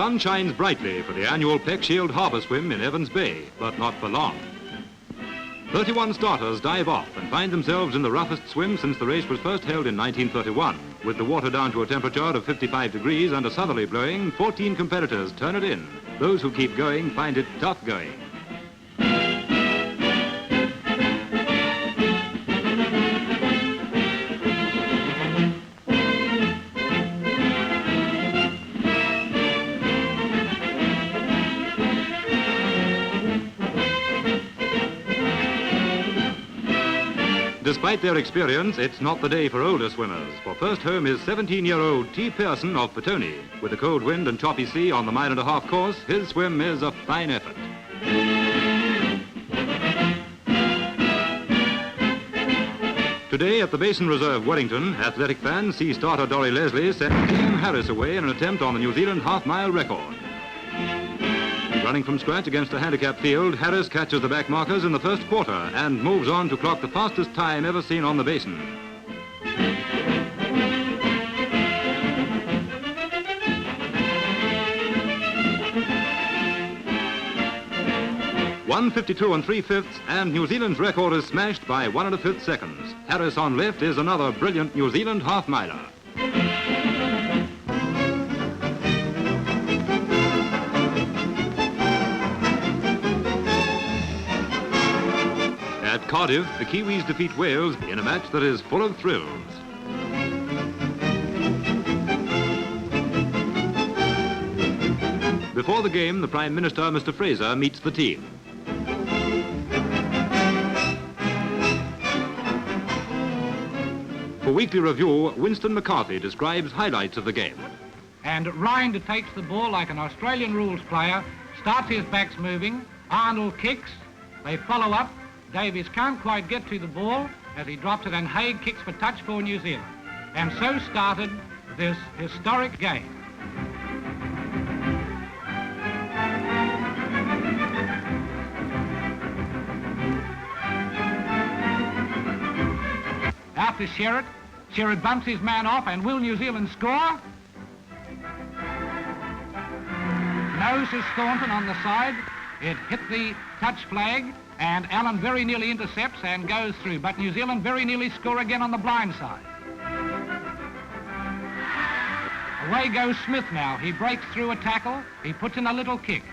sun shines brightly for the annual PECK Shield Harbour Swim in Evans Bay, but not for long. 31 starters dive off and find themselves in the roughest swim since the race was first held in 1931. With the water down to a temperature of 55 degrees and a southerly blowing, 14 competitors turn it in. Those who keep going find it tough going. Despite their experience, it's not the day for older swimmers, for first home is 17-year-old T. Pearson of Petone. With the cold wind and choppy sea on the mile-and-a-half course, his swim is a fine effort. Today at the Basin Reserve, Wellington, athletic fans see starter Dolly Leslie send Ian Harris away in an attempt on the New Zealand half-mile record. Running from scratch against a handicap field, Harris catches the back markers in the first quarter and moves on to clock the fastest time ever seen on the Basin. .152 3/5, and New Zealand's record is smashed by 1 1/5 seconds. Harris on left is another brilliant New Zealand half-miler. At Cardiff, the Kiwis defeat Wales in a match that is full of thrills. Before the game, the Prime Minister, Mr. Fraser, meets the team. For Weekly Review, Winston McCarthy describes highlights of the game. And Rind takes the ball like an Australian rules player, starts his backs moving, Arnold kicks, they follow up, Davies can't quite get to the ball as he drops it, and Haig kicks for touch for New Zealand. And so started this historic game. Out to Sherritt. Sherritt bumps his man off, and will New Zealand score? Nose is Thornton on the side. It hit the touch flag, and Allen very nearly intercepts and goes through, but New Zealand very nearly score again on the blind side. Away goes Smith now. He breaks through a tackle. He puts in a little kick.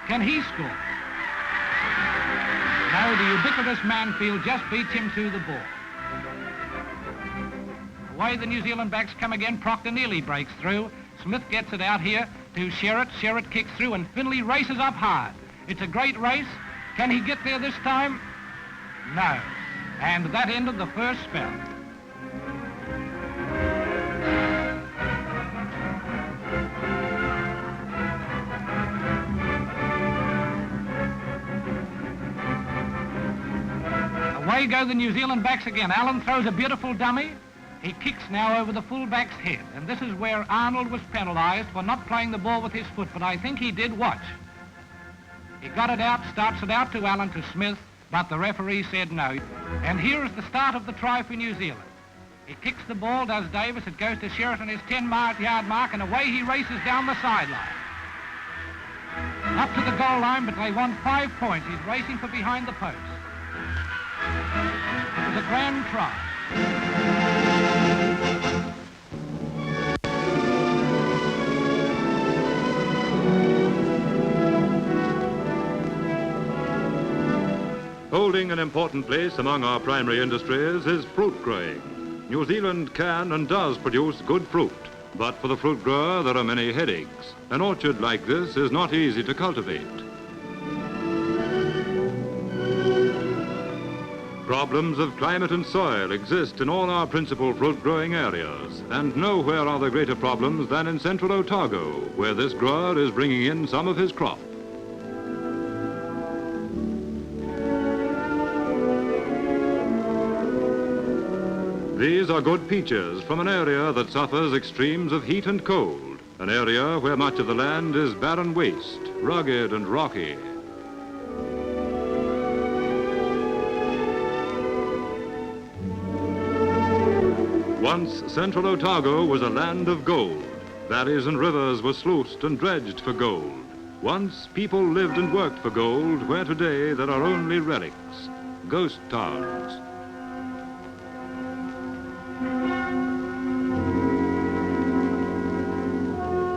Can he score? No, the ubiquitous Manfield just beats him to the ball. Away the New Zealand backs come again. Proctor nearly breaks through. Smith gets it out here to Sherritt. Sherritt kicks through, and Finley races up hard. It's a great race. Can he get there this time? No. And that ended the first spell. Away go the New Zealand backs again. Allen throws a beautiful dummy. He kicks now over the full-back's head. And this is where Arnold was penalised for not playing the ball with his foot, but I think he did watch. He got it out, starts it out to Allen, to Smith, but the referee said no. And here is the start of the try for New Zealand. He kicks the ball, does Davis. It goes to Sherritt on his 10-yard mark, and away he races down the sideline. Up to the goal line, but they want 5 points. He's racing for behind the post. It was a grand try. Holding an important place among our primary industries is fruit growing. New Zealand can and does produce good fruit, but for the fruit grower there are many headaches. An orchard like this is not easy to cultivate. Problems of climate and soil exist in all our principal fruit growing areas, and nowhere are there greater problems than in central Otago, where this grower is bringing in some of his crop. These are good peaches from an area that suffers extremes of heat and cold, an area where much of the land is barren waste, rugged and rocky. Once, central Otago was a land of gold. Valleys and rivers were sluiced and dredged for gold. Once people lived and worked for gold where today there are only relics, ghost towns.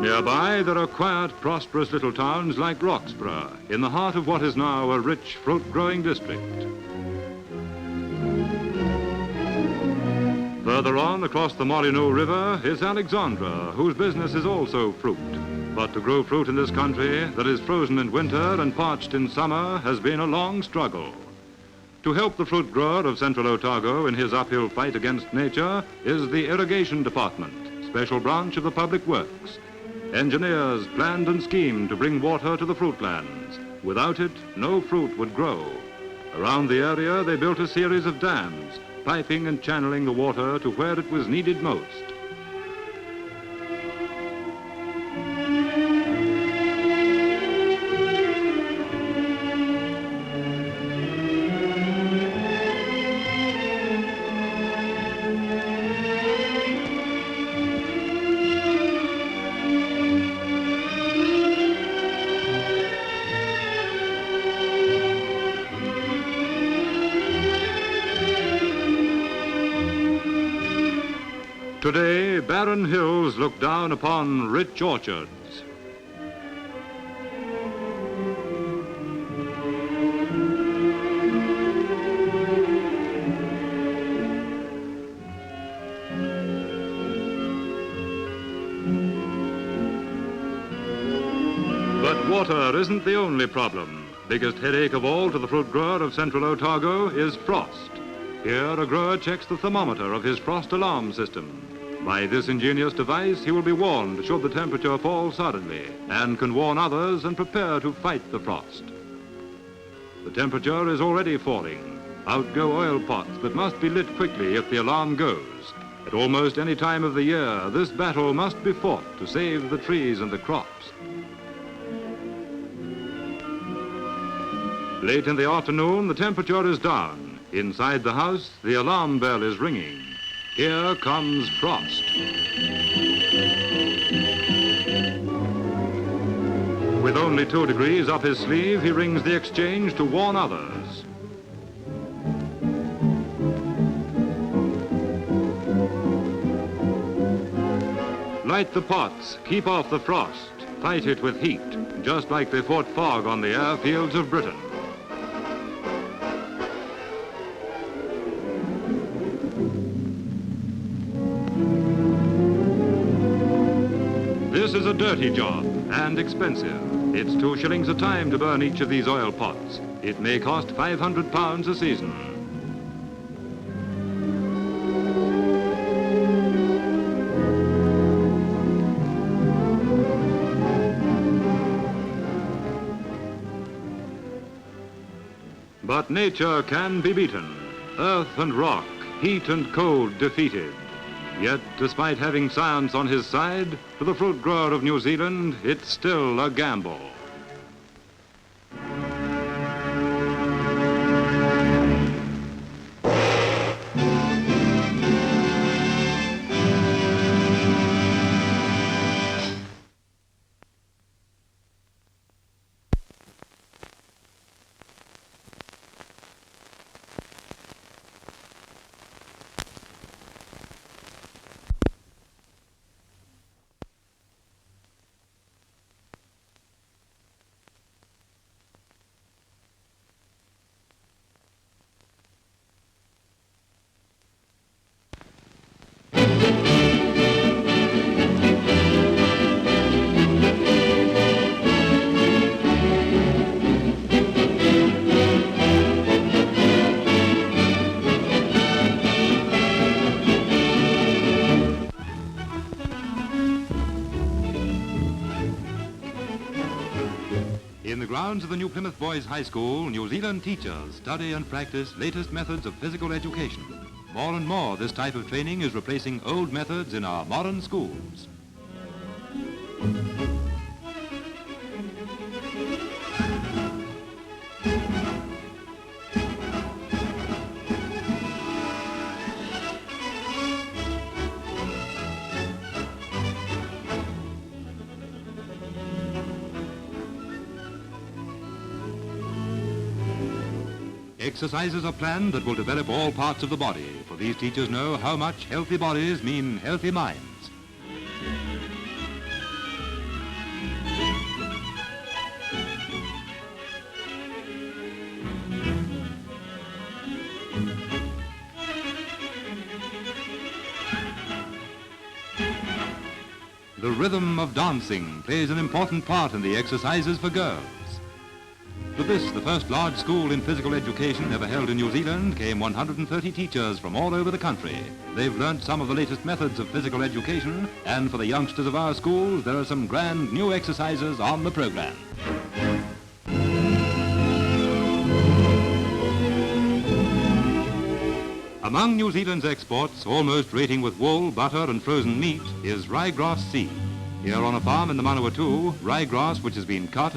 Nearby, there are quiet, prosperous little towns like Roxburgh, in the heart of what is now a rich fruit-growing district. Further on, across the Molyneux River, is Alexandra, whose business is also fruit. But to grow fruit in this country that is frozen in winter and parched in summer has been a long struggle. To help the fruit grower of central Otago in his uphill fight against nature is the Irrigation Department, special branch of the Public Works. Engineers planned and schemed to bring water to the fruitlands. Without it, no fruit would grow. Around the area, they built a series of dams, piping and channeling the water to where it was needed most. Today, barren hills look down upon rich orchards. But water isn't the only problem. Biggest headache of all to the fruit grower of central Otago is frost. Here, a grower checks the thermometer of his frost alarm system. By this ingenious device, he will be warned should the temperature fall suddenly and can warn others and prepare to fight the frost. The temperature is already falling. Out go oil pots that must be lit quickly if the alarm goes. At almost any time of the year, this battle must be fought to save the trees and the crops. Late in the afternoon, the temperature is down. Inside the house, the alarm bell is ringing. Here comes frost. With only 2 degrees up his sleeve, he rings the exchange to warn others. Light the pots, keep off the frost, fight it with heat, just like they fought fog on the airfields of Britain. This is a dirty job and expensive. It's 2 shillings a time to burn each of these oil pots. It may cost £500 a season. But nature can be beaten. Earth and rock, heat and cold defeated. Yet, despite having science on his side, for the fruit grower of New Zealand, it's still a gamble. In the grounds of the New Plymouth Boys High School, New Zealand teachers study and practice latest methods of physical education. More and more, this type of training is replacing old methods in our modern schools. Exercises are planned that will develop all parts of the body, for these teachers know how much healthy bodies mean healthy minds. The rhythm of dancing plays an important part in the exercises for girls. To this, the first large school in physical education ever held in New Zealand, came 130 teachers from all over the country. They've learnt some of the latest methods of physical education, and for the youngsters of our schools, there are some grand new exercises on the program. Among New Zealand's exports, almost rating with wool, butter and frozen meat, is ryegrass seed. Here on a farm in the Manawatu, ryegrass, which has been cut